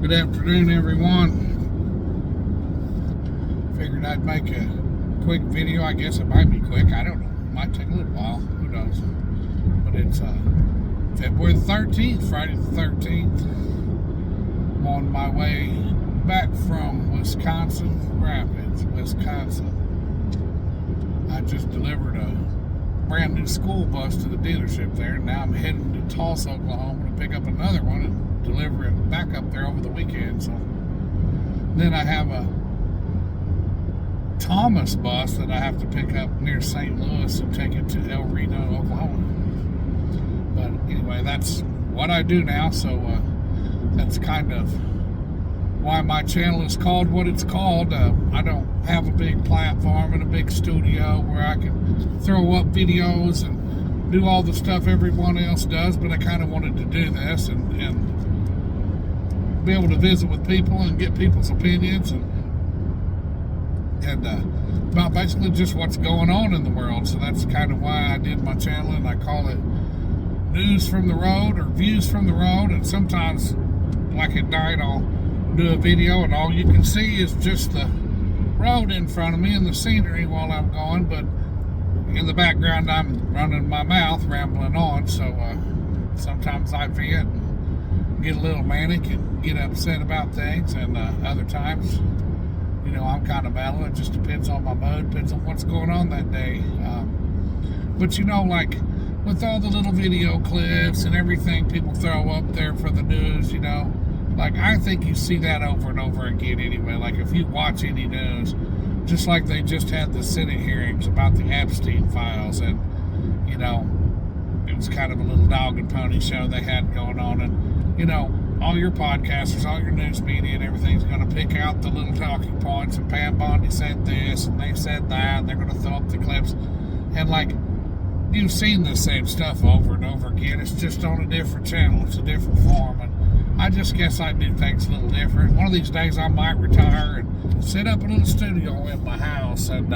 Good afternoon, everyone. Figured I'd make a quick video. I guess it might be quick. I don't know. It might take a little while. Who knows? But it's February the 13th, Friday the 13th. I'm on my way back from Wisconsin Rapids, Wisconsin. I just delivered a brand new school bus to the dealership there. And now I'm heading to Tulsa, Oklahoma to pick up another one and deliver it back up there over the weekend. So then I have a Thomas bus that I have to pick up near St. Louis and take it to El Reno, Oklahoma. But anyway, that's what I do now. So that's kind of why my channel is called what it's called. I don't have a big platform and a big studio where I can throw up videos and do all the stuff everyone else does, but I kind of wanted to do this and be able to visit with people and get people's opinions and about basically just what's going on in the world. So that's kind of why I did my channel, and I call it News from the Road or Views from the Road. And sometimes, like at night, I'll do a video and all you can see is just the road in front of me and the scenery while I'm going, but in the background I'm running my mouth, rambling on. So sometimes I vent and get a little manic and get upset about things, and other times, you know, I'm kind of mellow. It just depends on my mood, depends on what's going on that day. But you know, like with all the little video clips and everything people throw up there for the news, you know, like I think you see that over and over again anyway. Like if you watch any news, just like they just had the Senate hearings about the Epstein files, and you know, it was kind of a little dog and pony show they had going on. And you know, all your podcasters, all your news media and everything's going to pick out the little talking points, and Pam Bondi said this and they said that, and they're going to throw up the clips. And like, you've seen the same stuff over and over again. It's just on a different channel. It's a different form. And I just guess I do things a little different. One of these days I might retire and set up a little studio in my house and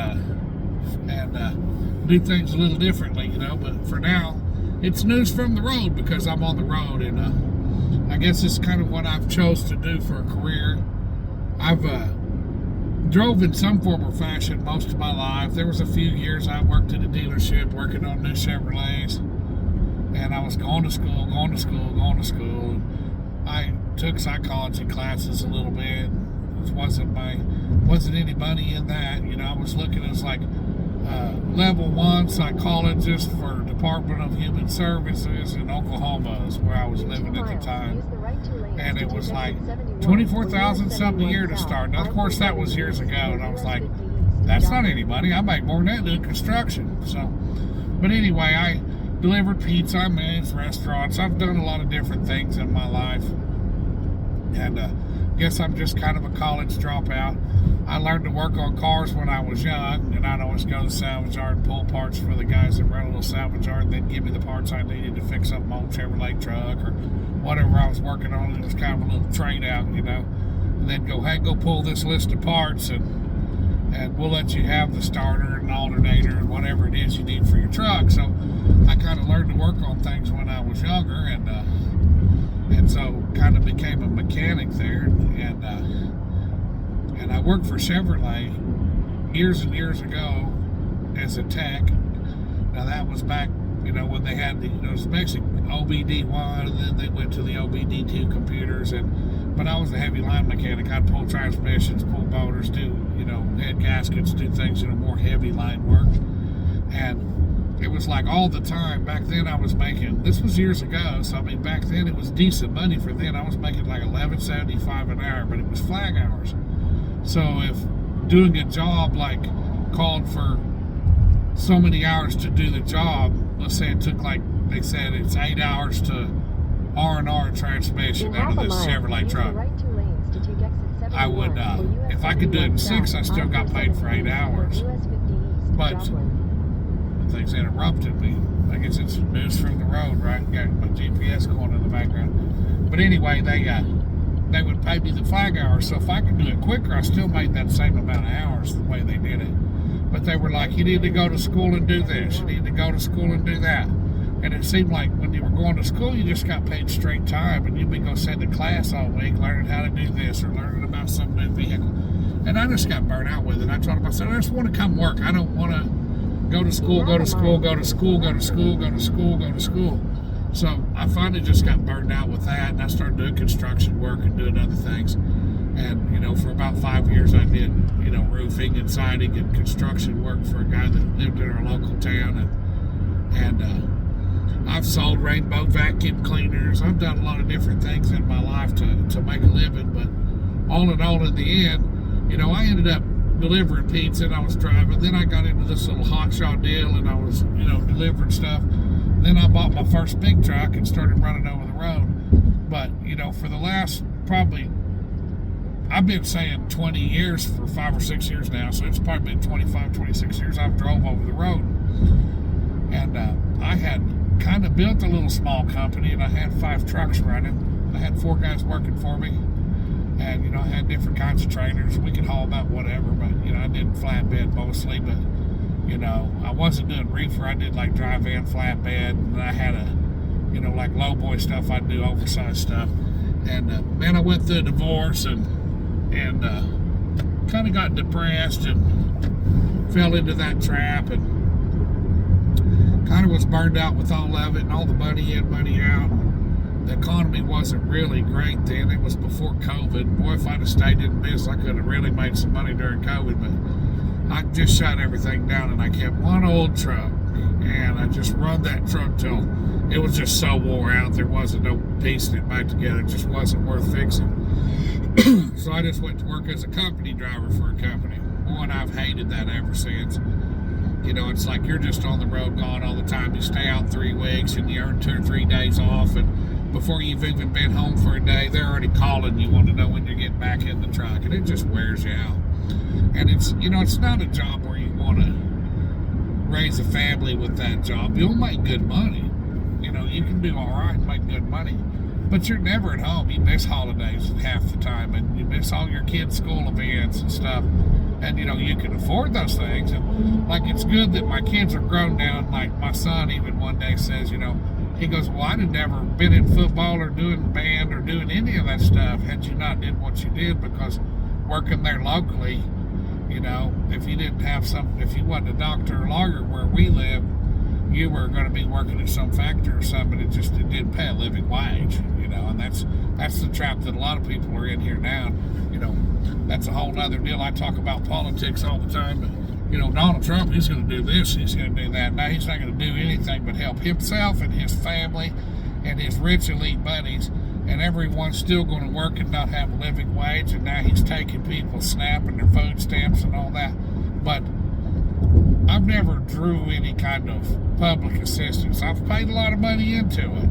do things a little differently, you know. But for now, it's news from the road because I'm on the road, and I guess it's kind of what I've chose to do for a career. I've drove in some form or fashion most of my life. There was a few years I worked at a dealership working on new Chevrolets, and I was going to school. I took psychology classes a little bit. It wasn't any money in that. You know, I was looking as like level 1 psychologist for Department of Human Services in Oklahoma is where I was living at the time. And it was like $24,000 something a year to start. Now, of course, that was years ago, and I was like, that's not any money. I make more than that doing construction. So, but anyway, I delivered pizza, I managed restaurants. I've done a lot of different things in my life. And guess I'm just kind of a college dropout. I learned to work on cars when I was young, and I'd always go to the salvage yard and pull parts for the guys that run a little salvage yard. They'd give me the parts I needed to fix up my old Chevrolet truck or whatever I was working on. It was kind of a little trade out, you know. And they'd go, hey, go pull this list of parts, and we'll let you have the starter and alternator and whatever it is you need for your truck. So I kind of learned to work on things when I was younger, and so kind of became a mechanic there, and I worked for Chevrolet years and years ago as a tech. Now that was back, you know, when they had the, you know, it was basically OBD1, and then they went to the OBD2 computers. But I was a heavy line mechanic. I'd pull transmissions, pull motors, do, you know, head gaskets, do things, you know, more heavy line work. And it was like all the time. Back then I was making, this was years ago, so I mean back then it was decent money for then. I was making like $11.75 an hour, but it was flag hours. So if doing a job like called for so many hours to do the job, let's say it took, like they said, it's 8 hours to R&R transmission out of this Chevrolet truck. I would, if I could do it in 6, I still got paid for 8 hours. But things interrupted me. I guess it's news from the road, right? Got my GPS going in the background. But anyway, they would pay me the flag hours. So if I could do it quicker, I still made that same amount of hours the way they did it. But they were like, you need to go to school and do this. You need to go to school and do that. And it seemed like when you were going to school, you just got paid straight time, and you'd be go sit in class all week learning how to do this or learning about some new vehicle. And I just got burnt out with it. I told myself, I just want to come work. I don't want to go to school, go to school, go to school, go to school, go to school, go to school. So I finally just got burned out with that, and I started doing construction work and doing other things. And, you know, for about 5 years I did, you know, roofing and siding and construction work for a guy that lived in our local town. And I've sold rainbow vacuum cleaners. I've done a lot of different things in my life to make a living. But all in all, in the end, you know, I ended up delivering pizza, and I was driving. Then I got into this little hotshot deal, and I was, you know, delivering stuff. Then I bought my first big truck and started running over the road. But, you know, for the last probably, I've been saying 20 years for 5 or 6 years now, so it's probably been 25, 26 years I've drove over the road. And I had kind of built a little small company, and I had 5 trucks running. I had 4 guys working for me. And, you know, I had different kinds of trailers. We could haul about whatever, but, you know, I did flatbed mostly. But, you know, I wasn't doing reefer. I did, like, dry van flatbed. And I had you know, like low-boy stuff. I'd do oversized stuff. And then I went through a divorce and kind of got depressed and fell into that trap and kind of was burned out with all of it and all the money in, money out. The economy wasn't really great then. It was before COVID. Boy, if I'd have stayed in business, I could have really made some money during COVID, but I just shut everything down, and I kept one old truck, and I just run that truck till it was just so wore out. There wasn't no piecing it back together. It just wasn't worth fixing. So I just went to work as a company driver for a company. Boy, and I've hated that ever since. You know, it's like you're just on the road gone all the time. You stay out 3 weeks and you earn 2 or 3 days off, and before you've even been home for a day, they're already calling you, want to know when you're getting back in the truck, and it just wears you out. And it's, you know, it's not a job where you want to raise a family with that job. You'll make good money. You know, you can do all right and make good money, but you're never at home. You miss holidays half the time, and you miss all your kids' school events and stuff. And, you know, you can afford those things. And, like, it's good that my kids are grown now. Like, my son even one day says, you know, he goes, well, I'd have never been in football or doing band or doing any of that stuff had you not did what you did, because working there locally, you know, if you didn't have if you wasn't a doctor or lawyer where we live, you were going to be working at some factory or something. It didn't pay a living wage, you know, and that's the trap that a lot of people are in here now. You know, that's a whole other deal. I talk about politics all the time, but, you know, Donald Trump, he's going to do this, he's going to do that. Now he's not going to do anything but help himself and his family and his rich elite buddies, and everyone's still going to work and not have a living wage. And now he's taking people's SNAP and their food stamps and all that. But I've never drew any kind of public assistance. I've paid a lot of money into it,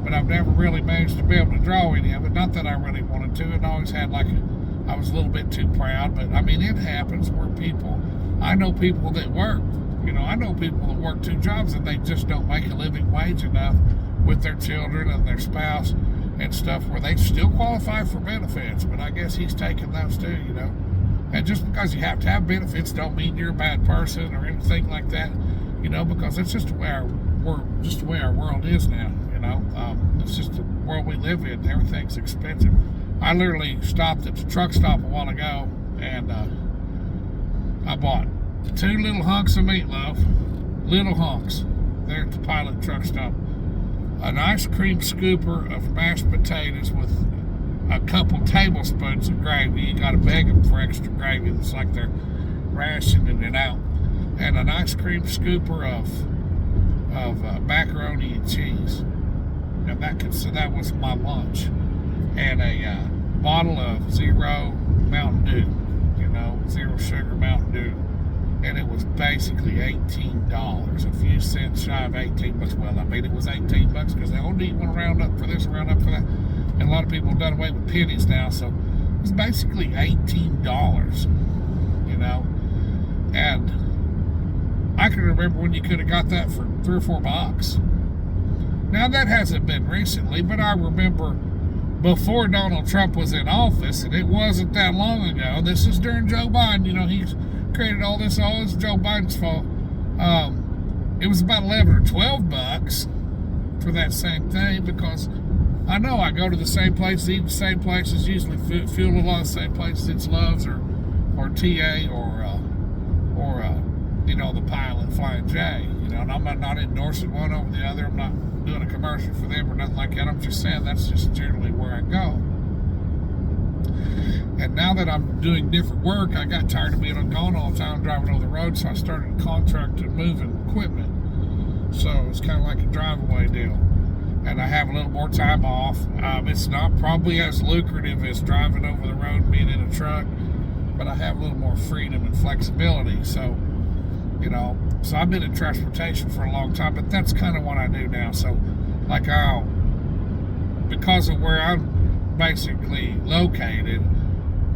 but I've never really managed to be able to draw any of it. Not that I really wanted to. It always had I was a little bit too proud, but I mean, it happens where I know people that work, you know, I know people that work 2 jobs and they just don't make a living wage enough with their children and their spouse and stuff, where they still qualify for benefits. But I guess he's taking those too, you know. And just because you have to have benefits don't mean you're a bad person or anything like that, you know, because that's just the way our world is now, you know. It's just the world we live in. Everything's expensive. I literally stopped at the truck stop a while ago, and I bought 2 little hunks of meatloaf, little hunks, there at the Pilot truck stop, an ice cream scooper of mashed potatoes with a couple tablespoons of gravy. You got to beg them for extra gravy. It's like they're rationing it out. And an ice cream scooper of macaroni and cheese. And that was my lunch. And a bottle of Zero Mountain Dew, you know, 0 sugar Mountain Dew. And it was basically $18, a few cents shy of $18. Well, I mean, it was $18 because they only want to round up for this, round up for that. And a lot of people have done away with pennies now, so it was basically $18, you know. And I can remember when you could have got that for $3 or $4. Now, that hasn't been recently, but I remember before Donald Trump was in office, and it wasn't that long ago. This is during Joe Biden. You know, he's created all this. All this is Joe Biden's fault. it was about 11 or 12 bucks for that same thing, because I know I go to the same places, eat the same places, usually fuel a lot of the same places. It's Love's or TA or the Pilot, Flying J. And I'm not endorsing one over the other. I'm not doing a commercial for them or nothing like that. I'm just saying that's just generally where I go. And now that I'm doing different work, I got tired of being gone all the time driving on the road, so I started contracting moving equipment. So it's kind of like a drive-away deal. And I have a little more time off. It's not probably as lucrative as driving over the road and being in a truck, but I have a little more freedom and flexibility. So, so I've been in transportation for a long time, but that's kind of what I do now. So, like because of where I'm basically located,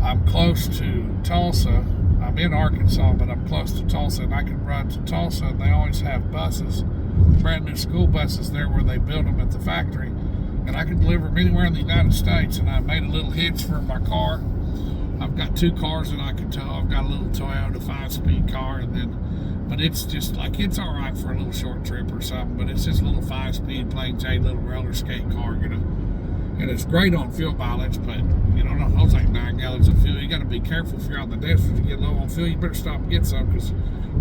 I'm close to Tulsa. I'm in Arkansas, but I'm close to Tulsa, and I can run to Tulsa, and they always have buses, brand new school buses there where they build them at the factory, and I can deliver them anywhere in the United States. And I made a little hitch for my car. I've got 2 cars that I can tow. I've got a little Toyota 5-speed car, but it's just like, it's all right for a little short trip or something, but it's just a little 5-speed plain Jane little roller skate car, and it's great on fuel mileage, but it holds like 9 gallons of fuel. You got to be careful if you're on the desert. If you get low on fuel, you better stop and get some, because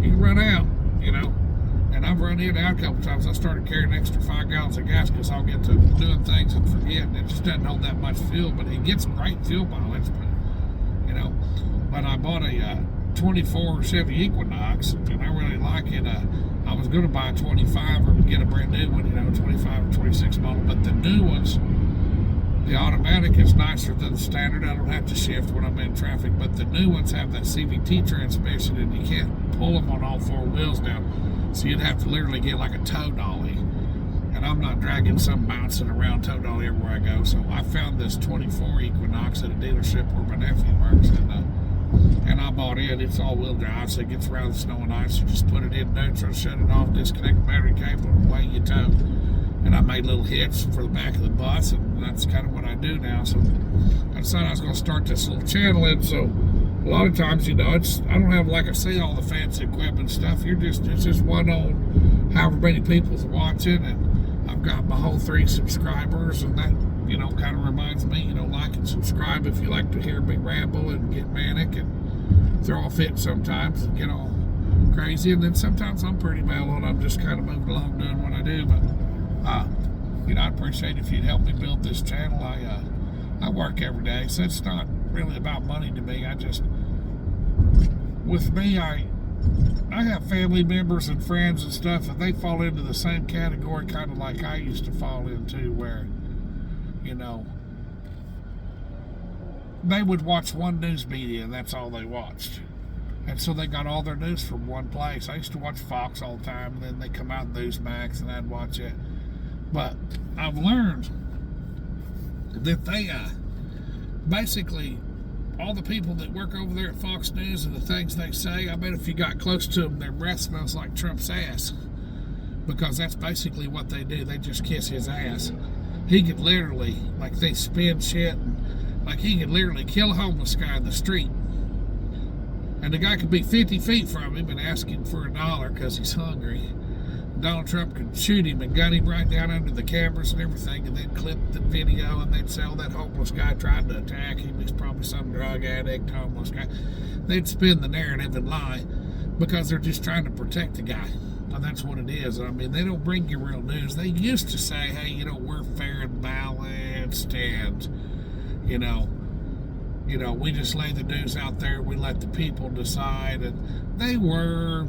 you can run out, and I've run in and out a couple times. I started carrying an extra 5 gallons of gas because I'll get to doing things and forget, and it just doesn't hold that much fuel, but it gets great fuel mileage. But I bought a 24 Chevy Equinox, and I really like it. I was going to buy a 25 or get a brand new one, 25 or 26 model, but the new ones, the automatic is nicer than the standard. I don't have to shift when I'm in traffic, but the new ones have that CVT transmission, and you can't pull them on all 4 wheels now, so you'd have to literally get like a tow dolly, and I'm not dragging some bouncing around tow dolly everywhere I go. So I found this 24 Equinox at a dealership where my nephew works, and I bought it. It's all-wheel drive, so it gets around the snow and ice. You just put it in neutral, shut it off, disconnect the battery cable, and away you tow. And I made little hits for the back of the bus, and that's kind of what I do now. So I decided I was going to start this little channel, and so a lot of times, I don't have, like I say, all the fancy equipment stuff. It's just one on however many people's watching, and I've got my whole 3 subscribers, and that, kind of reminds me, like and subscribe if you like to hear me ramble and get manic and throw a fit sometimes and get all crazy. And then sometimes I'm pretty mellow and I'm just kind of moving along doing what I do. But I'd appreciate if you'd help me build this channel. I work every day, so it's not really about money to me. With me, I have family members and friends and stuff, and they fall into the same category, kind of like I used to fall into, where, they would watch one news media and that's all they watched. And so they got all their news from one place. I used to watch Fox all the time, and then they come out Newsmax and I'd watch it. But I've learned that they, basically, all the people that work over there at Fox News and the things they say, I bet if you got close to them, their breath smells like Trump's ass. Because that's basically what they do. They just kiss his ass. He could literally, like, they spin shit, and, like, he could literally kill a homeless guy in the street. And the guy could be 50 feet from him and ask him for $1 because he's hungry. Donald Trump could shoot him and gun him right down under the cameras and everything, and they'd clip the video and they'd say, oh, that homeless guy tried to attack him. He's probably some drug addict, homeless guy. They'd spin the narrative and lie because they're just trying to protect the guy. And that's what it is. I mean, they don't bring you real news. They used to say, hey, we're fair and balanced, and, we just lay the news out there. We let the people decide. And they were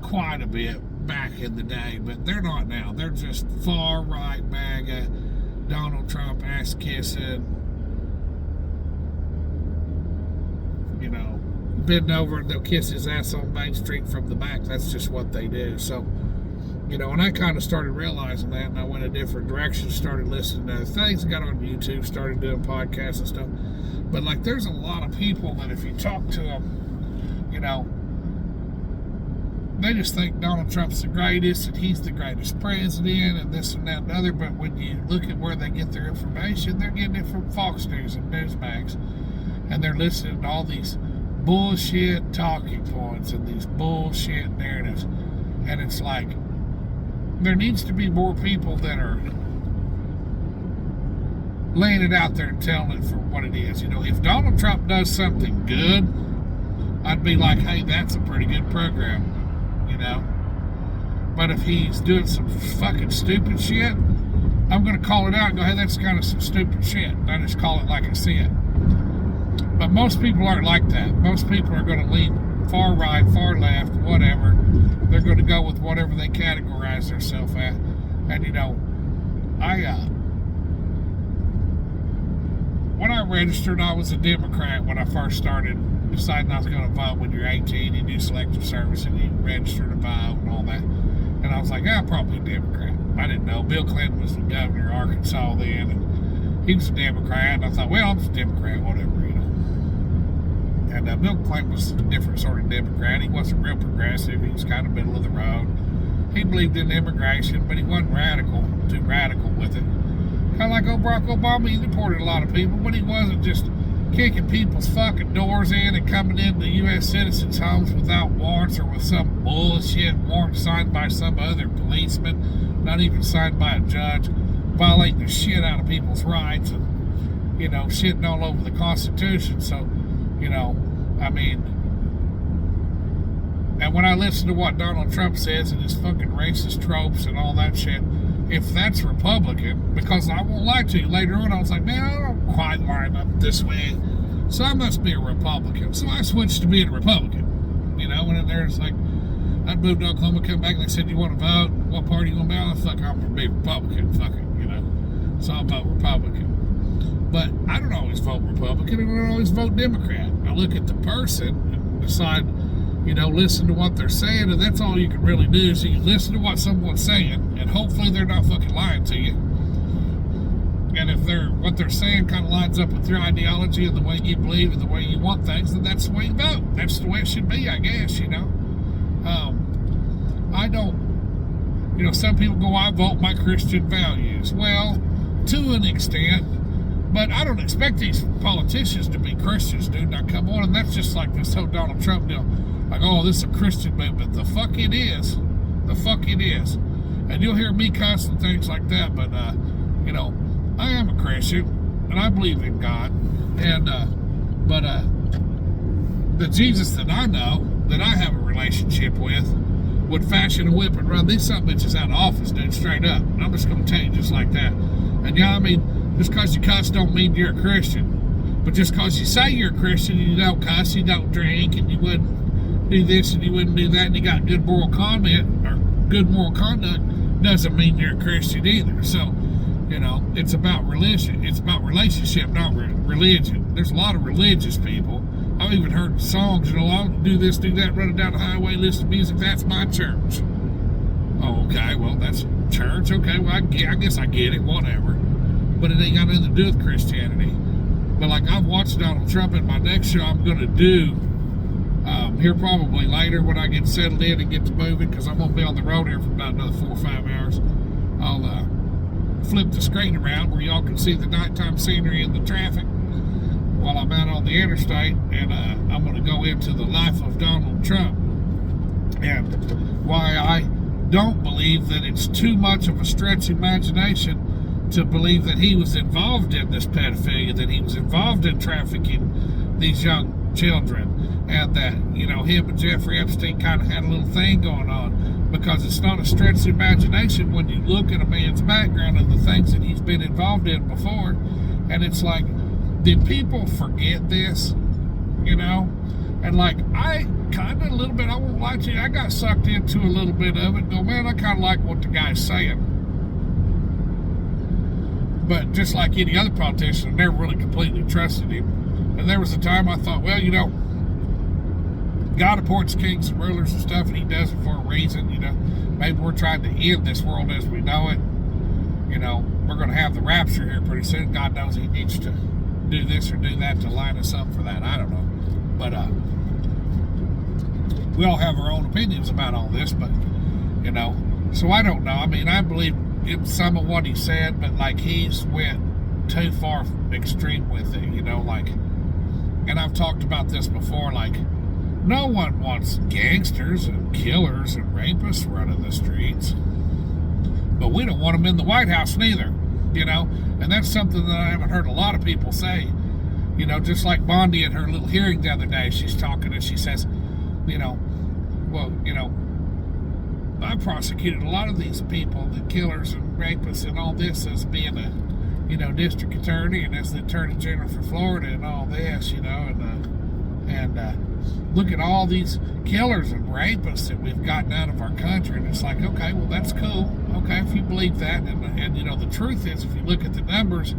quite a bit back in the day, but they're not now. They're just far right MAGA, Donald Trump ass kissing, bend over and they'll kiss his ass on Main Street from the back. That's just what they do. So, and I kind of started realizing that, and I went a different direction, started listening to other things, got on YouTube, started doing podcasts and stuff. But, like, there's a lot of people that if you talk to them, they just think Donald Trump's the greatest and he's the greatest president and this and that and other. But when you look at where they get their information, they're getting it from Fox News and Newsmax, and they're listening to all these bullshit talking points and these bullshit narratives. And it's like, there needs to be more people that are laying it out there and telling it for what it is. You know, if Donald Trump does something good, I'd be like, hey, that's a pretty good program, you know. But if he's doing some fucking stupid shit, I'm going to call it out and go, hey, that's kind of some stupid shit. I just call it like I see it. But most people aren't like that. Most people are going to lean far right, far left, whatever. They're going to go with whatever they categorize themselves at. And, you know, when I registered, I was a Democrat when I first started deciding I was going to vote. When you're 18, you do selective service and you register to vote and all that. And I was like, I'm probably a Democrat. I didn't know. Bill Clinton was the governor of Arkansas then, and he was a Democrat. And I thought, well, I'm just a Democrat, whatever, you know. And Bill Clinton was a different sort of Democrat. He wasn't real progressive. He was kind of middle of the road. He believed in immigration, but he wasn't too radical with it. Kind of like old Barack Obama. He deported a lot of people, but he wasn't just kicking people's fucking doors in and coming into U.S. citizens' homes without warrants or with some bullshit warrant signed by some other policeman, not even signed by a judge, violating the shit out of people's rights and, you know, shitting all over the Constitution. So, you know, I mean, and when I listen to what Donald Trump says and his fucking racist tropes and all that shit, if that's Republican, because I won't lie to you, later on I was like, man, I don't quite line up this way, so I must be a Republican. So I switched to being a Republican, you know. And then there's like, I'd moved to Oklahoma, come back, and they said, you want to vote? What party you want to be on? Fuck, I'm going to be Republican, fuck it, you know. So I'll vote Republican. But I don't always vote Republican, and I don't always vote Democrat. I look at the person and decide, you know, listen to what they're saying, and that's all you can really do. So you listen to what someone's saying, and hopefully they're not fucking lying to you. And if what they're saying kind of lines up with your ideology and the way you believe and the way you want things, then that's the way you vote. That's the way it should be, I guess, you know. I don't, you know, some people go, I vote my Christian values. Well, to an extent, but I don't expect these politicians to be Christians, dude. Now, come on, and that's just like this whole Donald Trump deal. Like, oh, this is a Christian movement. The fuck it is. The fuck it is. And you'll hear me cussing things like that, but, you know, I am a Christian, and I believe in God. And, but the Jesus that I know, that I have a relationship with, would fashion a whip and run these son bitches out of office, dude, straight up. And I'm just going to tell you just like that. And, yeah, I mean, just because you cuss don't mean you're a Christian. But just because you say you're a Christian and you don't cuss, you don't drink, and you wouldn't do this and you wouldn't do that, and you got good moral comment or good moral conduct, doesn't mean you're a Christian either. So, you know, it's about religion. It's about relationship, not religion. There's a lot of religious people. I've even heard songs, you know, I'll do this, do that, running down the highway, listen to music. That's my church. Oh, okay, well, that's church. Okay, well, I guess I get it, whatever. But it ain't got nothing to do with Christianity. But like, I've watched Donald Trump. In my next show I'm going to do here probably later when I get settled in and get to moving, because I'm going to be on the road here for about another 4 or 5 hours. I'll flip the screen around where y'all can see the nighttime scenery and the traffic while I'm out on the interstate, and I'm going to go into the life of Donald Trump and why I don't believe that it's too much of a stretch imagination to believe that he was involved in this pedophilia, that he was involved in trafficking these young children, and that, you know, him and Jeffrey Epstein kind of had a little thing going on, because it's not a stretch of imagination when you look at a man's background and the things that he's been involved in before. And it's like, did people forget this, you know? And like, I kind of a little bit, I won't lie to you, I got sucked into a little bit of it. Go, man, I kind of like what the guy's saying. But just like any other politician, I never really completely trusted him. And there was a time I thought, well, you know, God appoints kings and rulers and stuff, and he does it for a reason, you know. Maybe we're trying to end this world as we know it. You know, we're going to have the rapture here pretty soon. God knows he needs to do this or do that to line us up for that. I don't know. But we all have our own opinions about all this, but, you know, so I don't know. I mean, I believe in some of what he said, but, like, he's went too far extreme with it, you know, like, and I've talked about this before, like, No one wants gangsters and killers and rapists running the streets. But we don't want them in the White House neither, you know? And that's something that I haven't heard a lot of people say. You know, just like Bondi in her little hearing the other day, she's talking and she says, you know, well, you know, I prosecuted a lot of these people, the killers and rapists and all this, as being a, you know, district attorney and as the attorney general for Florida and all this, you know, and look at all these killers and rapists that we've gotten out of our country. And it's like, okay, well, that's cool. Okay, if you believe that. And you know, the truth is, if you look at the numbers,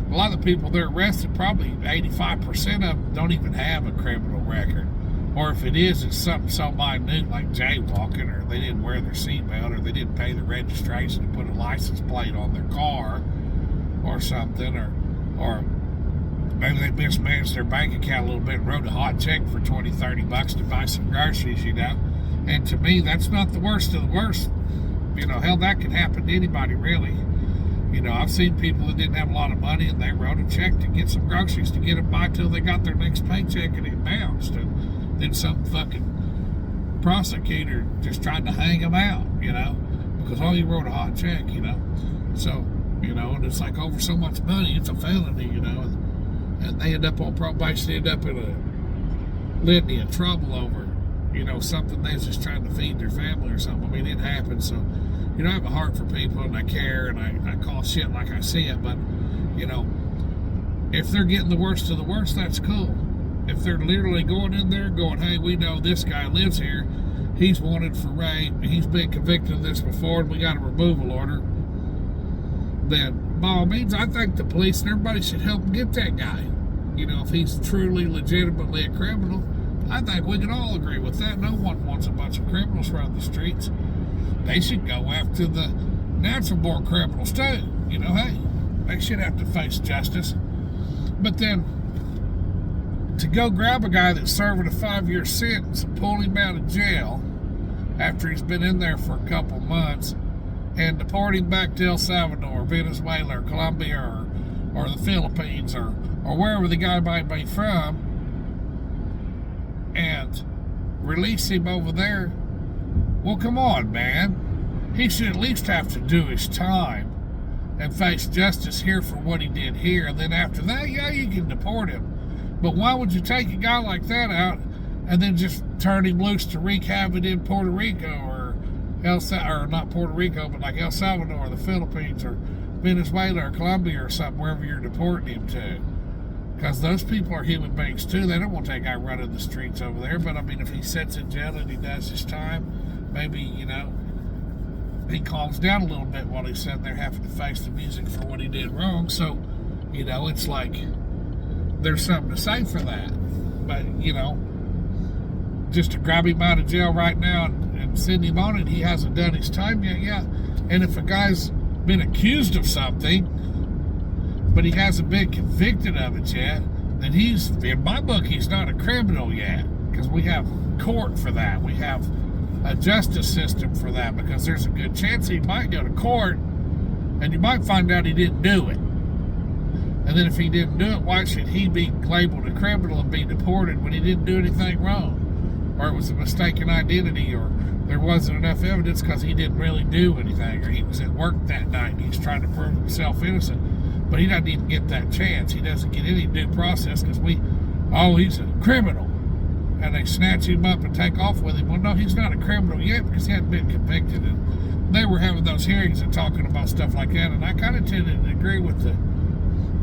a lot of the people they're arrested, probably 85% of them don't even have a criminal record. Or if it is, it's something so minute like jaywalking, or they didn't wear their seatbelt, or they didn't pay the registration to put a license plate on their car or something, or maybe they mismanaged their bank account a little bit and wrote a hot check for $20-$30 to buy some groceries, you know. And to me, that's not the worst of the worst. You know, hell, that could happen to anybody, really. You know, I've seen people that didn't have a lot of money and they wrote a check to get some groceries to get them by till they got their next paycheck and it bounced. And then some fucking prosecutor just tried to hang them out, you know, because, oh, you wrote a hot check, you know. So, you know, and it's like over so much money, it's a felony, you know. And they end up on probation, end up in a litany of trouble over, you know, something they was just trying to feed their family or something. I mean, it happens. So, you know, I have a heart for people and I care and I call shit like I see it. But, you know, if they're getting the worst of the worst, that's cool. If they're literally going in there going, hey, we know this guy lives here, he's wanted for rape, he's been convicted of this before, and we got a removal order, then by all means, I think the police and everybody should help get that guy. You know, if he's truly, legitimately a criminal, I think we can all agree with that. No one wants a bunch of criminals around the streets. They should go after the natural-born criminals too. You know, hey, they should have to face justice. But then, to go grab a guy that's serving a 5-year sentence and pull him out of jail after he's been in there for a couple months and deport him back to El Salvador, Venezuela, or Colombia, or the Philippines, or wherever the guy might be from, and release him over there, well, come on, man. He should at least have to do his time and face justice here for what he did here. And then after that, yeah, you can deport him. But why would you take a guy like that out and then just turn him loose to wreak havoc in Puerto Rico or not Puerto Rico, but like El Salvador or the Philippines or Venezuela or Colombia or something, wherever you're deporting him to? Because those people are human beings too. They don't want that guy running the streets over there. But I mean, if he sits in jail and he does his time, maybe, you know, he calms down a little bit while he's sitting there having to face the music for what he did wrong. So, you know, it's like there's something to say for that. But, you know, just to grab him out of jail right now and send him on it, he hasn't done his time yet. Yeah. And if a guy's been accused of something, but he hasn't been convicted of it yet, then he's, in my book, he's not a criminal yet. Because we have court for that. We have a justice system for that, because there's a good chance he might go to court and you might find out he didn't do it. And then if he didn't do it, why should he be labeled a criminal and be deported when he didn't do anything wrong? Or it was a mistaken identity, or there wasn't enough evidence because he didn't really do anything, or he was at work that night and he's trying to prove himself innocent. But he doesn't even get that chance. He doesn't get any due process because he's a criminal. And they snatch him up and take off with him. Well, no, he's not a criminal yet because he hadn't been convicted. And they were having those hearings and talking about stuff like that. And I kind of tended to agree with the,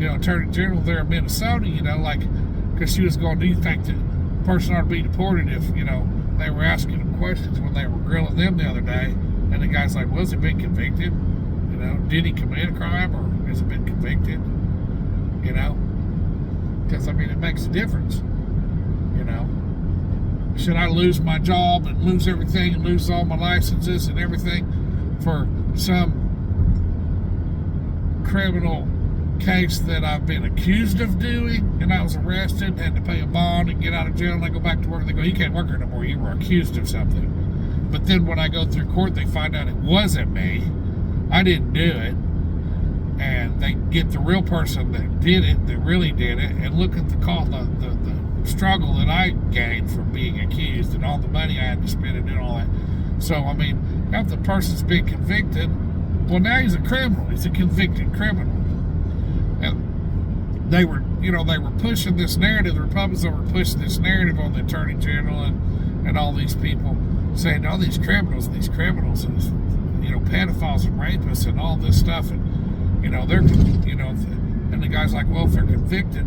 you know, Attorney General there in Minnesota, you know, like, because she was going, do you think the person ought to be deported if, you know, they were asking him questions when they were grilling them the other day. And the guy's like, well, has he been convicted? You know, did he commit a crime or has he been convicted? You know, because, I mean, it makes a difference, you know. Should I lose my job and lose everything and lose all my licenses and everything for some criminal case that I've been accused of doing and I was arrested, had to pay a bond and get out of jail, and I go back to work and they go, you can't work here no more, you were accused of something. But then when I go through court, they find out it wasn't me, I didn't do it, and they get the real person that did it, that really did it, and look at the cost, the struggle that I gained from being accused and all the money I had to spend and doing all that. So, I mean, if the person's been convicted, well, now he's a criminal. He's a convicted criminal. And they were pushing this narrative. The Republicans were pushing this narrative on the Attorney General and all these people, saying all these criminals and pedophiles and rapists and all this stuff, and they're and the guy's like, well, if they're convicted,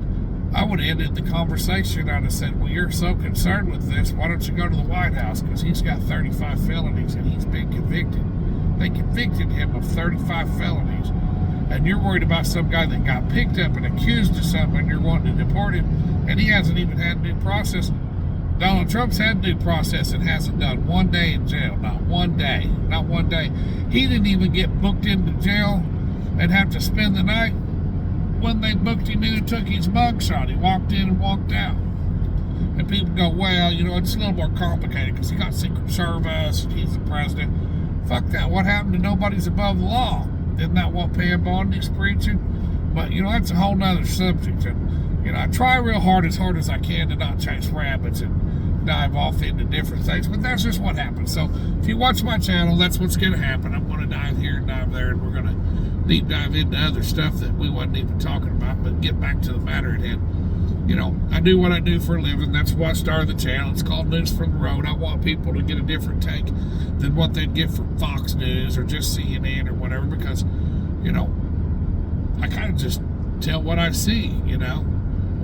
I would have ended the conversation. I'd have said, well, you're so concerned with this, why don't you go to the White House, because he's got 35 felonies and he's been convicted. They convicted him of 35 felonies, and you're worried about some guy that got picked up and accused of something and you're wanting to deport him, and he hasn't even had due process. Donald Trump's had due process and hasn't done 1 day in jail. Not 1 day. Not 1 day. He didn't even get booked into jail and have to spend the night. When they booked him in and took his mugshot, he walked in and walked out. And people go, well, it's a little more complicated because he got Secret Service, he's the president. Fuck that. What happened to nobody's above the law? Isn't that what Pam Bondi's preaching? But, that's a whole nother subject. And, I try real hard as I can to not chase rabbits and dive off into different things, but that's just what happens. So if you watch my channel, that's what's going to happen. I'm going to dive here and dive there, and we're going to deep dive into other stuff that we wasn't even talking about, but get back to the matter at hand. I do what I do for a living. That's why I started the channel. It's called News from the Road. I want people to get a different take than what they'd get from Fox News or just CNN or whatever, because, I kind of just tell what I see,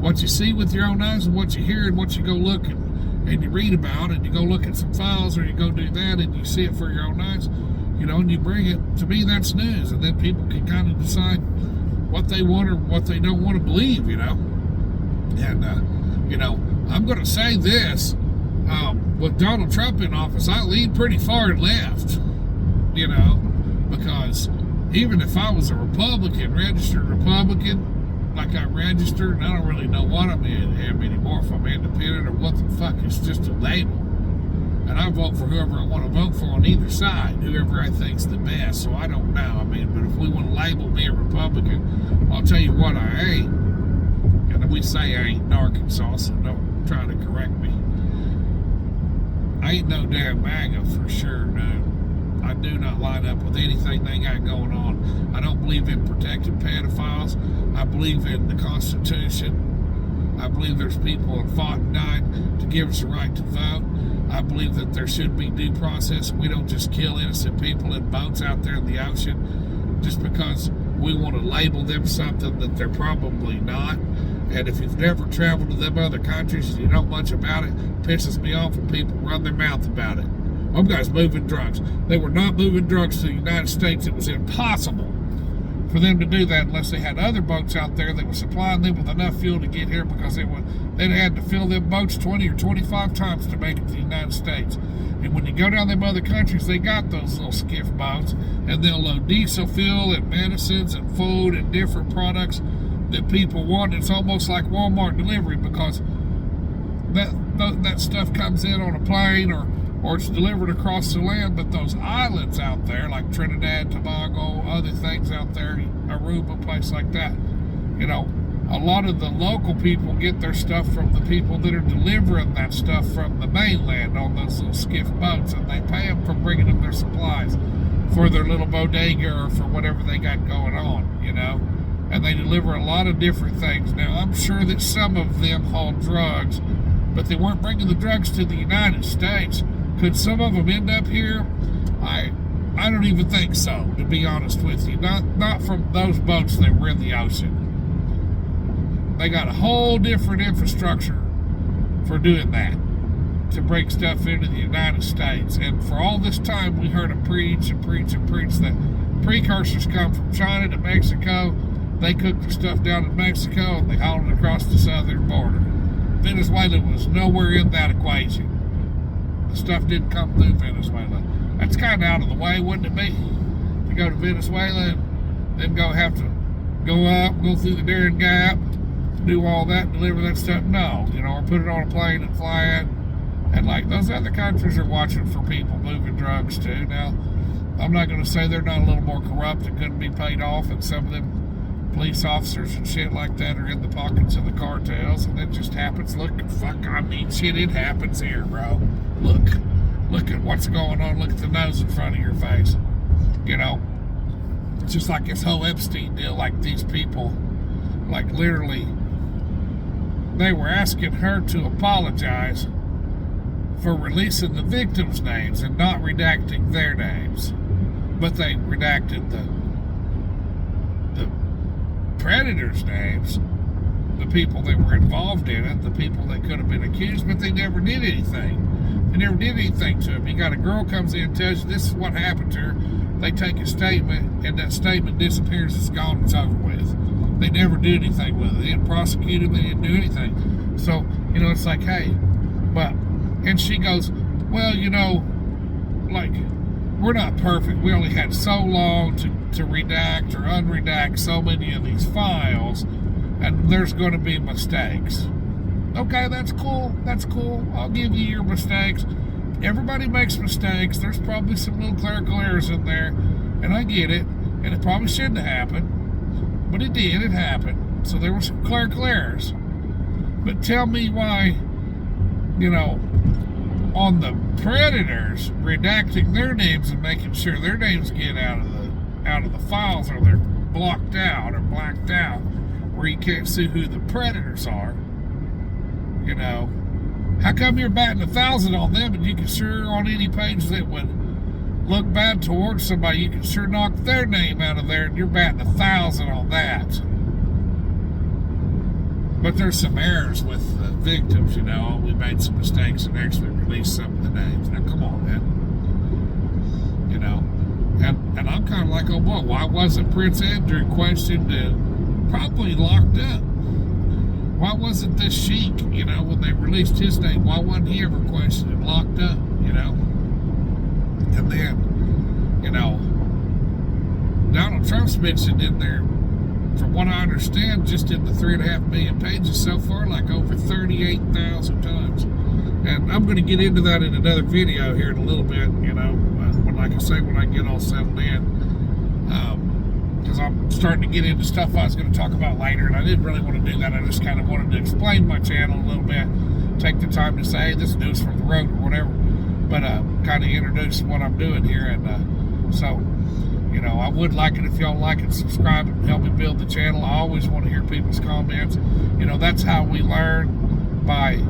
What you see with your own eyes and what you hear and what you go look and you read about and you go look at some files or you go do that and you see it for your own eyes, and you bring it to me, that's news. And then people can kind of decide what they want or what they don't want to believe, And, I'm going to say this, with Donald Trump in office, I lean pretty far left, because even if I was a Republican, registered Republican, like I registered, and I don't really know what I'm in anymore, if I'm independent or what the fuck, it's just a label. And I vote for whoever I want to vote for on either side, whoever I think's the best, so I don't know. But if we want to label me a Republican, I'll tell you what I ain't. And we say I ain't in Arkansas, so don't try to correct me. I ain't no damn MAGA for sure, no. I do not line up with anything they got going on. I don't believe in protecting pedophiles. I believe in the Constitution. I believe there's people that fought and died to give us the right to vote. I believe that there should be due process. We don't just kill innocent people in boats out there in the ocean just because we want to label them something that they're probably not. And if you've never traveled to them other countries and you know much about it, it pisses me off when people run their mouth about it. Them guys moving drugs. They were not moving drugs to the United States. It was impossible for them to do that unless they had other boats out there that were supplying them with enough fuel to get here, because they'd had to fill them boats 20 or 25 times to make it to the United States. And when you go down them other countries, they got those little skiff boats, and they'll load diesel fuel and medicines and food and different products that people want. It's almost like Walmart delivery, because that stuff comes in on a plane or it's delivered across the land. But those islands out there, like Trinidad, Tobago, other things out there, Aruba, place like that, a lot of the local people get their stuff from the people that are delivering that stuff from the mainland on those little skiff boats, and they pay them for bringing them their supplies for their little bodega or for whatever they got going on, and they deliver a lot of different things. Now, I'm sure that some of them haul drugs, but they weren't bringing the drugs to the United States. Could some of them end up here? I don't even think so, to be honest with you. Not from those boats that were in the ocean. They got a whole different infrastructure for doing that, to bring stuff into the United States. And for all this time, we heard them preach that precursors come from China to Mexico. They cooked their stuff down in Mexico and they hauled it across the southern border. Venezuela was nowhere in that equation. The stuff didn't come through Venezuela. That's kind of out of the way, wouldn't it be? To go to Venezuela and then have to go up, go through the Darien Gap, do all that, and deliver that stuff? No, or put it on a plane and fly it. And like those other countries are watching for people moving drugs too. Now, I'm not going to say they're not a little more corrupt and couldn't be paid off, and some of them police officers and shit like that are in the pockets of the cartels, and it just happens. Look, fuck, I mean, shit, it happens here, bro. Look at what's going on. Look at the nose in front of your face. You know, it's just like this whole Epstein deal. Like these people, like literally, they were asking her to apologize for releasing the victims' names and not redacting their names, but they redacted the predators' names, the people that were involved in it, the people that could have been accused, but they never did anything. They never did anything to them. You got a girl comes in and tells you this is what happened to her. They take a statement, and that statement disappears. It's gone. It's over with. They never do anything with it. They didn't prosecute them. They didn't do anything. So, you know, it's like, hey, but, and she goes, well, you know, like, we're not perfect. We only had so long to redact or unredact so many of these files, and there's going to be mistakes. Okay, that's cool. That's cool. I'll give you your mistakes. Everybody makes mistakes. There's probably some little clerical errors in there, and I get it, and it probably shouldn't have happened, but it did. It happened. So there were some clerical errors. But tell me why, you know, on the predators, redacting their names and making sure their names get out of the files, or they're blocked out or blacked out, where you can't see who the predators are. You know, how come you're batting 1,000 on them, and you can sure on any page that would look bad towards somebody, you can sure knock their name out of there, and you're batting 1,000 on that. But there's some errors with the victims, you know. We made some mistakes and actually released some of the names. Now, come on, man. You know, and I'm kind of like, oh boy, why wasn't Prince Andrew questioned and probably locked up? Why wasn't this Sheik, you know, when they released his name, why wasn't he ever questioned and locked up, you know? And then, you know, Donald Trump's mentioned in there, from what I understand, just in the 3.5 million pages so far, like over 38,000 times. And I'm going to get into that in another video here in a little bit, you know, when, like I say, when I get all settled in. Because I'm starting to get into stuff I was going to talk about later, and I didn't really want to do that. I just kind of wanted to explain my channel a little bit, take the time to say, hey, this is news from the road or whatever, but kind of introduce what I'm doing here. And so, you know, I would like it if y'all like and subscribe and help me build the channel. I always want to hear people's comments. You know, that's how we learn, by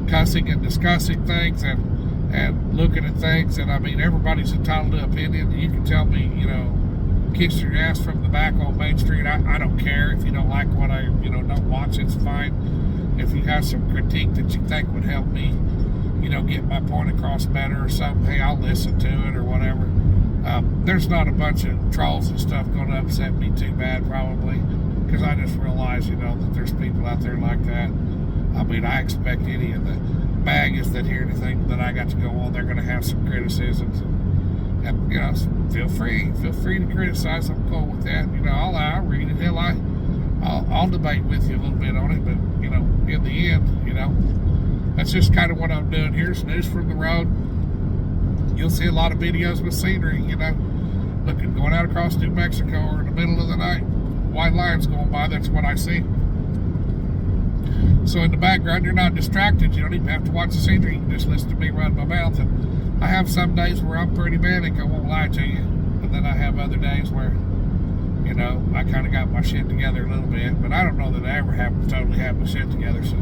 cussing and discussing things and looking at things. And I mean, everybody's entitled to opinion. You can tell me, you know, kiss your ass from the back on Main Street. I don't care. If you don't like what I, you know, don't watch, it's fine. If you have some critique that you think would help me, you know, get my point across better or something, hey, I'll listen to it or whatever. There's not a bunch of trolls and stuff going to upset me too bad, probably, because I just realize, you know, that there's people out there like that. I mean, I expect any of the maggots that hear anything that I got to go on, they're going to have some criticisms. And, you know, feel free to criticize. I'm cool with that. You know, I'll read it. Hell, I'll debate with you a little bit on it. But, you know, in the end, you know, that's just kind of what I'm doing here. It's news from the road. You'll see a lot of videos with scenery, you know, looking, going out across New Mexico, or in the middle of the night, white lines going by. That's what I see. So in the background, you're not distracted. You don't even have to watch the scenery. You can just listen to me run my mouth. And I have some days where I'm pretty manic, I won't lie to you. And then I have other days where, you know, I kind of got my shit together a little bit. But I don't know that I ever have to totally have my shit together. So,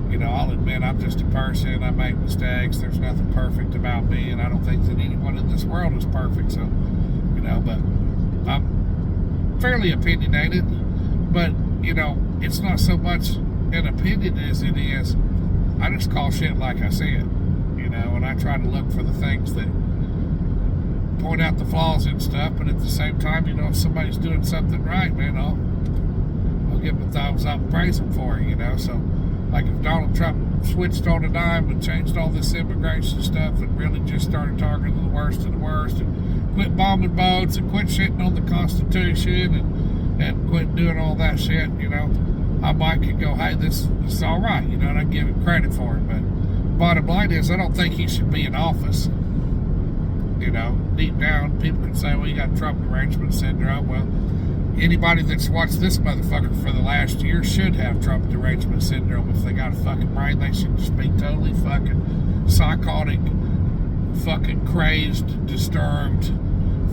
you know, I'll admit I'm just a person. I make mistakes. There's nothing perfect about me. And I don't think that anyone in this world is perfect. So, you know, but I'm fairly opinionated. But, you know, it's not so much an opinion as it is, I just call shit like I see it. You know, and I try to look for the things that point out the flaws and stuff, but at the same time, you know, if somebody's doing something right, man, I'll give them a thumbs up and praise them for it, you know. So, like, if Donald Trump switched on a dime and changed all this immigration stuff and really just started targeting the worst of the worst and quit bombing boats and quit shitting on the Constitution and quit doing all that shit, you know, I might could go, hey, this is all right, you know, and I give him credit for it. But bottom line is, I don't think he should be in office. You know, deep down, people can say, well, you got Trump derangement syndrome. Well, Anybody that's watched this motherfucker for the last year should have Trump derangement syndrome. If they got a fucking brain, they should just be totally fucking psychotic, fucking crazed, disturbed,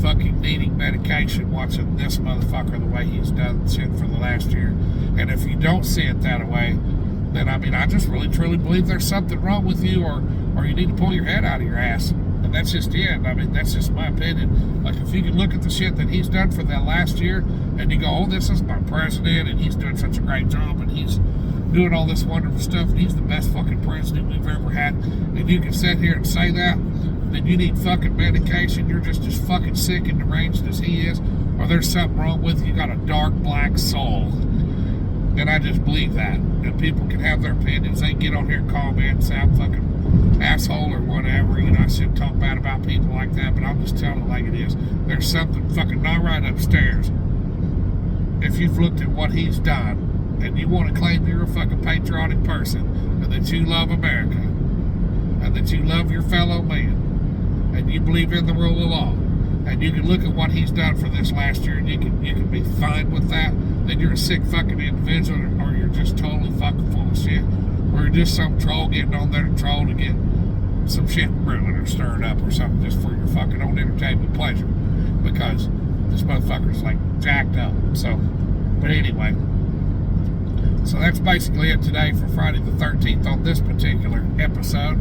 fucking needing medication watching this motherfucker the way he's done shit for the last year. And if you don't see it that way, then I mean, I just really truly believe there's something wrong with you, or you need to pull your head out of your ass. And that's just it. I mean, that's just my opinion. Like, if you can look at the shit that he's done for that last year and you go, oh, this is my president and he's doing such a great job and he's doing all this wonderful stuff and he's the best fucking president we've ever had, and you can sit here and say that, then you need fucking medication. You're just as fucking sick and deranged as he is, or there's something wrong with you. You got a dark black soul. And I just believe that. And people can have their opinions. They can get on here and call me and say I'm fucking asshole or whatever. You know, I shouldn't talk bad about people like that, but I'm just telling it like it is. There's something fucking not right upstairs. If you've looked at what he's done and you want to claim you're a fucking patriotic person and that you love America and that you love your fellow man and you believe in the rule of law, and you can look at what he's done for this last year and you can be fine with that, then you're a sick fucking individual, or you're just totally fucking full of shit, or you're just some troll getting on there to troll to get some shit brewing or stirred up or something just for your fucking own entertainment pleasure, because this motherfucker's like jacked up. So, but anyway, so that's basically it today for Friday the 13th on this particular episode.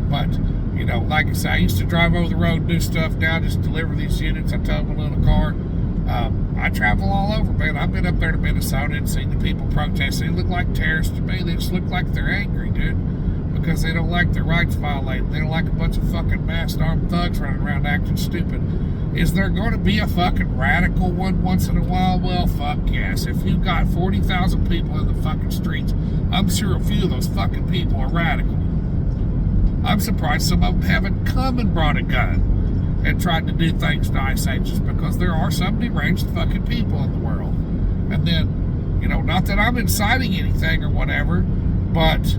But, you know, like I say, I used to drive over the road and do stuff. Now I just deliver these units. I tow my little car. I travel all over, man. I've been up there to Minnesota and seen the people protesting. They look like terrorists to me. They just look like they're angry, dude, because they don't like their rights violated. They don't like a bunch of fucking masked armed thugs running around acting stupid. Is there going to be a fucking radical one once in a while? Well, fuck yes. If you've got 40,000 people in the fucking streets, I'm sure a few of those fucking people are radical. I'm surprised some of them haven't come and brought a gun and tried to do things to Ice Ages, because there are some deranged fucking people in the world. And then, you know, not that I'm inciting anything or whatever, but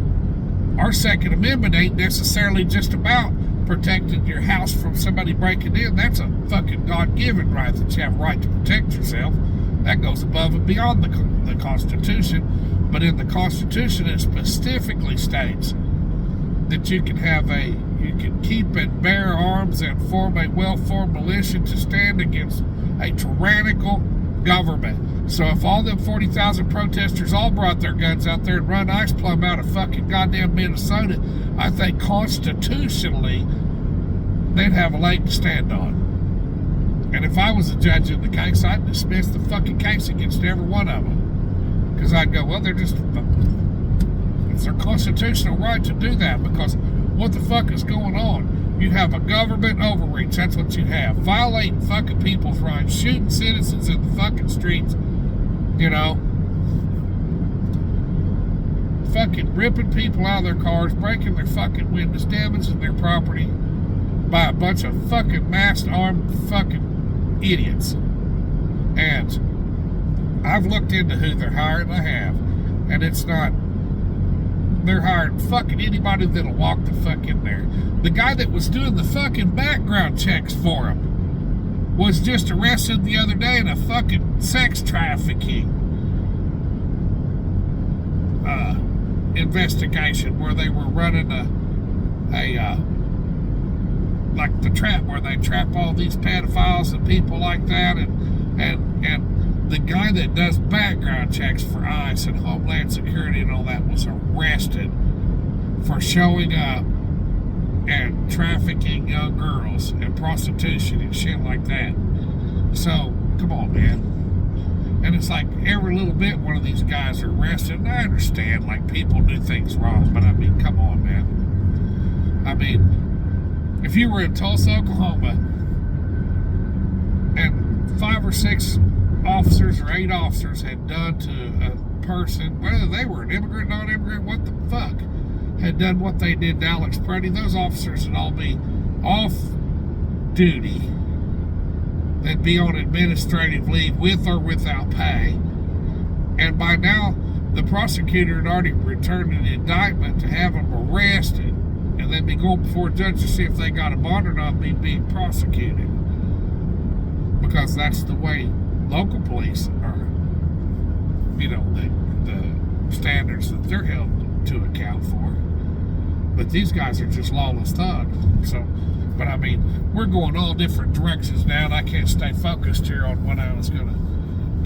our Second Amendment ain't necessarily just about protecting your house from somebody breaking in. That's a fucking God-given right, that you have a right to protect yourself. That goes above and beyond the Constitution. But in the Constitution, it specifically states that you can keep and bear arms and form a well-formed militia to stand against a tyrannical government. So if all them 40,000 protesters all brought their guns out there and run Ice Plum out of fucking goddamn Minnesota, I think constitutionally they'd have a leg to stand on. And if I was a judge in the case, I'd dismiss the fucking case against every one of them. Because I'd go, well, it's their constitutional right to do that, because what the fuck is going on? You have a government overreach. That's what you have. Violating fucking people's rights, shooting citizens in the fucking streets, you know, fucking ripping people out of their cars, breaking their fucking windows, damaging their property by a bunch of fucking masked armed fucking idiots. And I've looked into who they're hiring. I have, and it's not. They're hiring fucking anybody that'll walk the fuck in there. The guy that was doing the fucking background checks for him was just arrested the other day in a fucking sex trafficking investigation, where they were running like the trap, where they trap all these pedophiles and people like that, and the guy that does background checks for ICE and Homeland Security and all that was arrested for showing up and trafficking young girls and prostitution and shit like that. So, come on, man. And it's like every little bit one of these guys are arrested. And I understand, like, people do things wrong, but I mean, come on, man. I mean, if you were in Tulsa, Oklahoma, and 5 or 6 officers or 8 officers had done to a person, whether they were an immigrant, non-immigrant, what the fuck, had done what they did to Alex Prudy, those officers would all be off duty. They'd be on administrative leave with or without pay. And by now, the prosecutor had already returned an indictment to have them arrested, and they'd be going before a judge to see if they got a bond or not being prosecuted. Because that's the way local police are, you know, the standards that they're held to account for. But these guys are just lawless thugs. So, but I mean, we're going all different directions now, and I can't stay focused here on what I was going to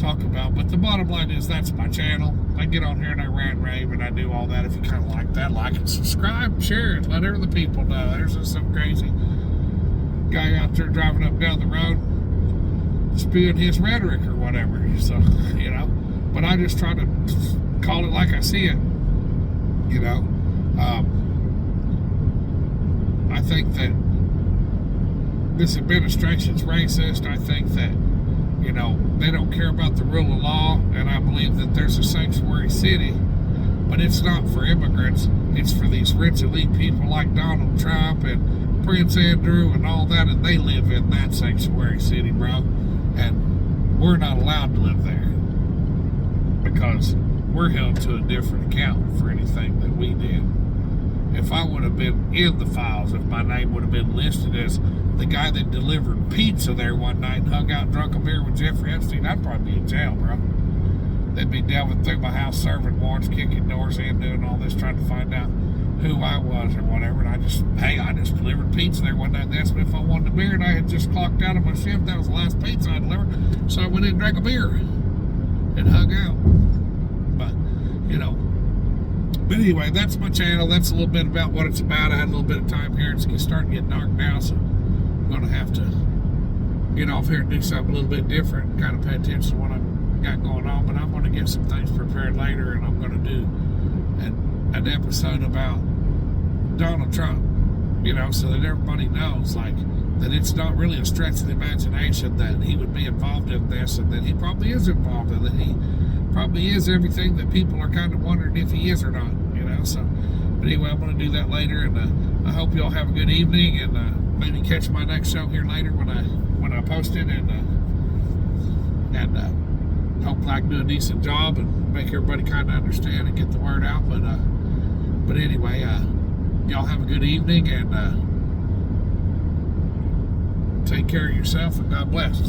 talk about. But the bottom line is, that's my channel. I get on here and I rant and rave and I do all that. If you kind of like that, like and subscribe, share it, let other people know. There's just some crazy guy out there driving up down the road spewing his rhetoric or whatever. So, you know, but I just try to call it like I see it. You know, I think that this administration's racist. I think that, you know, they don't care about the rule of law, and I believe that there's a sanctuary city, but it's not for immigrants. It's for these rich elite people like Donald Trump and Prince Andrew and all that, and they live in that sanctuary city, bro. And we're not allowed to live there because we're held to a different account for anything that we did. If I would have been in the files, if my name would have been listed as the guy that delivered pizza there one night and hung out and drunk a beer with Jeffrey Epstein, I'd probably be in jail, bro. They'd be delving through my house, serving warrants, kicking doors in, doing all this, trying to find out who I was or whatever. And I just delivered pizza there one night. And they asked me if I wanted a beer, and I had just clocked out of my shift. That was the last pizza I delivered. So I went in and drank a beer and hung out. But, you know, but anyway, that's my channel. That's a little bit about what it's about. I had a little bit of time here. It's starting to get dark now, so I'm going to have to get off here and do something a little bit different and kind of pay attention to what I've got going on. But I'm going to get some things prepared later, and I'm going to do an episode about Donald Trump, you know, so that everybody knows, like, that it's not really a stretch of the imagination that he would be involved in this, and that he probably is involved in it. He probably is everything that people are kind of wondering if he is or not, you know. So, but anyway, I'm going to do that later, and I hope y'all have a good evening, and maybe catch my next show here later when I post it, and hopefully I can do a decent job and make everybody kind of understand and get the word out. But anyway, y'all have a good evening, and take care of yourself, and God bless.